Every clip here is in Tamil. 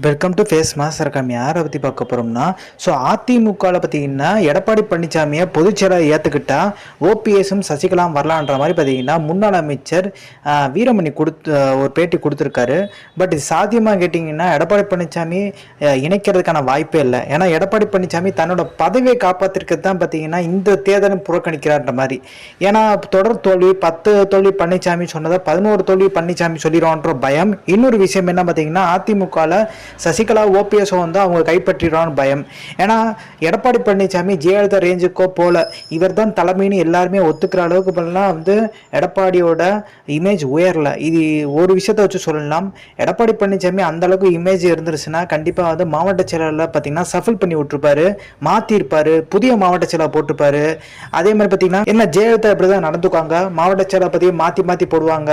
Welcome to Face Master com. யாரை பற்றி பார்க்க போகிறோம்னா, அதிமுகவில் பார்த்தீங்கன்னா எடப்பாடி பழனிசாமியை பொதுச்செயலாளர் ஏற்றுக்கிட்டா ஓபிஎஸும் சசிகலாம் வரலான்ற மாதிரி பார்த்தீங்கன்னா முன்னாள் அமைச்சர் வீரமணி ஒரு பேட்டி கொடுத்துருக்காரு. பட் இது சாத்தியமாக கேட்டிங்கன்னா எடப்பாடி பழனிசாமி இணைக்கிறதுக்கான வாய்ப்பே இல்லை. ஏன்னா எடப்பாடி பழனிசாமி தன்னோட பதவியை காப்பாற்றிருக்கிறது தான் பார்த்தீங்கன்னா இந்த தேர்தலை புறக்கணிக்கிறார்ன்ற மாதிரி. ஏன்னா தொடர் தோல்வி 10 தோல்வி பழனிசாமி சொன்னதை 11 தோல்வி பழனிசாமி சொல்லிடுவான்ற பயம். இன்னொரு விஷயம் என்ன பார்த்தீங்கன்னா, அதிமுகவில் சசிகலா ஓபிஎஸ் வந்து அவங்க கைப்பற்றிடுவான்னு பயம். ஏன்னா எடப்பாடி பழனிசாமி ஜெயலலிதா ரேஞ்சுக்கோ போல இவர் தான் தலைமைன்னு எல்லாருமே ஒத்துக்கிற அளவுக்கு பண்ணலாம் வந்து எடப்பாடியோட இமேஜ் உயரல. இது ஒரு விஷயத்த வச்சு சொல்லலாம். எடப்பாடி பழனிசாமி அந்த அளவுக்கு இமேஜ் இருந்துருச்சுன்னா கண்டிப்பாக வந்து மாவட்ட செயலரில் பார்த்தீங்கன்னா சஃபில் பண்ணி விட்டுருப்பாரு, மாற்றிருப்பாரு, புதிய மாவட்ட செயலர் போட்டிருப்பாரு. அதே மாதிரி பார்த்தீங்கன்னா என்ன ஜெயலலிதா இப்படி தான் நடந்துக்குவாங்க, மாவட்ட செயலர் பற்றி மாற்றி போடுவாங்க.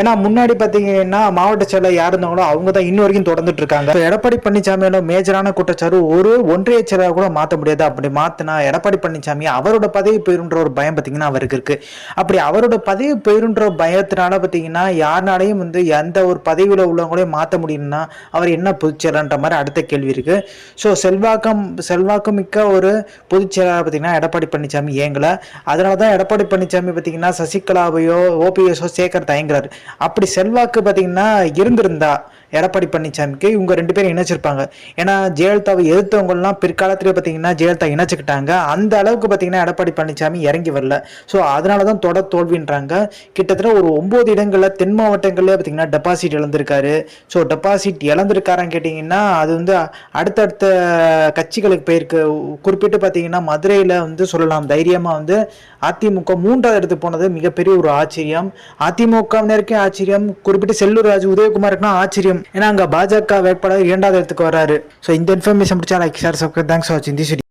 ஏன்னா முன்னாடி பார்த்தீங்கன்னா மாவட்ட செயலர் யார் இருந்தாங்களோ அவங்க தான் இன்ன வரைக்கும் தொடர்ந்துட்டு இருக்காங்க. எடப்பாடி பழனிசாமியோட மேஜரான குற்றச்சாட்டு ஒரு ஒன்றிய செயலர் கூட மாற்ற முடியாது. அப்படி மாத்தினா எடப்பாடி பழனிசாமி அவரோட பதவி போயிருன்ற ஒரு பயம் பார்த்தீங்கன்னா அவருக்கு இருக்கு. அப்படி அவரோட பதவி போயிருன்ற பயத்தினால பார்த்தீங்கன்னா யாருனாலையும் வந்து எந்த ஒரு பதவியில் உள்ளவங்களையும் மாற்ற முடியும்னா அவர் என்ன பொதுச்செயலர்ன்ற மாதிரி அடுத்த கேள்வி இருக்கு. ஸோ செல்வாக்கம் மிக்க ஒரு பொதுச்செயலாளர் பார்த்தீங்கன்னா எடப்பாடி பழனிசாமி ஏங்கல. அதனால தான் எடப்பாடி பழனிசாமி பார்த்தீங்கன்னா சசிகலாவையோ ஓபிஎஸோ சேர்க்கற தயங்குறாரு. அப்படி செல்வாக்கு பார்த்தீங்கன்னா இருந்திருந்தா எடப்பாடி பழனிசாமிக்கு இவங்க 2 பேரும் இணைச்சிருப்பாங்க. ஏன்னா ஜெயலலிதாவை எதிர்த்தவங்கலாம் பிற்காலத்திலே பார்த்தீங்கன்னா ஜெயலலிதா இணைச்சிக்கிட்டாங்க. அந்த அளவுக்கு பார்த்தீங்கன்னா எடப்பாடி பழனிசாமி இறங்கி வரல. ஸோ அதனால தான் தொடர் தோல்வின்றாங்க. கிட்டத்தட்ட ஒரு 9 இடங்களில் தென் மாவட்டங்களில் பார்த்தீங்கன்னா டெபாசிட் இழந்திருக்காரு. ஸோ டெபாசிட் இழந்திருக்காரான்னு கேட்டிங்கன்னா அது வந்து அடுத்தடுத்த கட்சிகளுக்கு போயிருக்கு. குறிப்பிட்டு பார்த்தீங்கன்னா மதுரையில் வந்து சொல்லலாம் தைரியமாக வந்து அதிமுக 3வது இடத்துக்கு போனது மிகப்பெரிய ஒரு ஆச்சரியம். அதிமுக வரைக்கும் ஆச்சரியம், குறிப்பிட்டு செல்லூர் ராஜு உதயகுமாருக்குனா ஆச்சரியம். ஏன்னா அங்கே பாஜக வேட்பாளர் 2வது இடத்துக்கு வர்றாரு. ஸோ இந்த இன்ஃபர்மேஷன் பிடிச்சா like share subscribe. Thanks for வாட்சிங் திஸ் வீடியோ.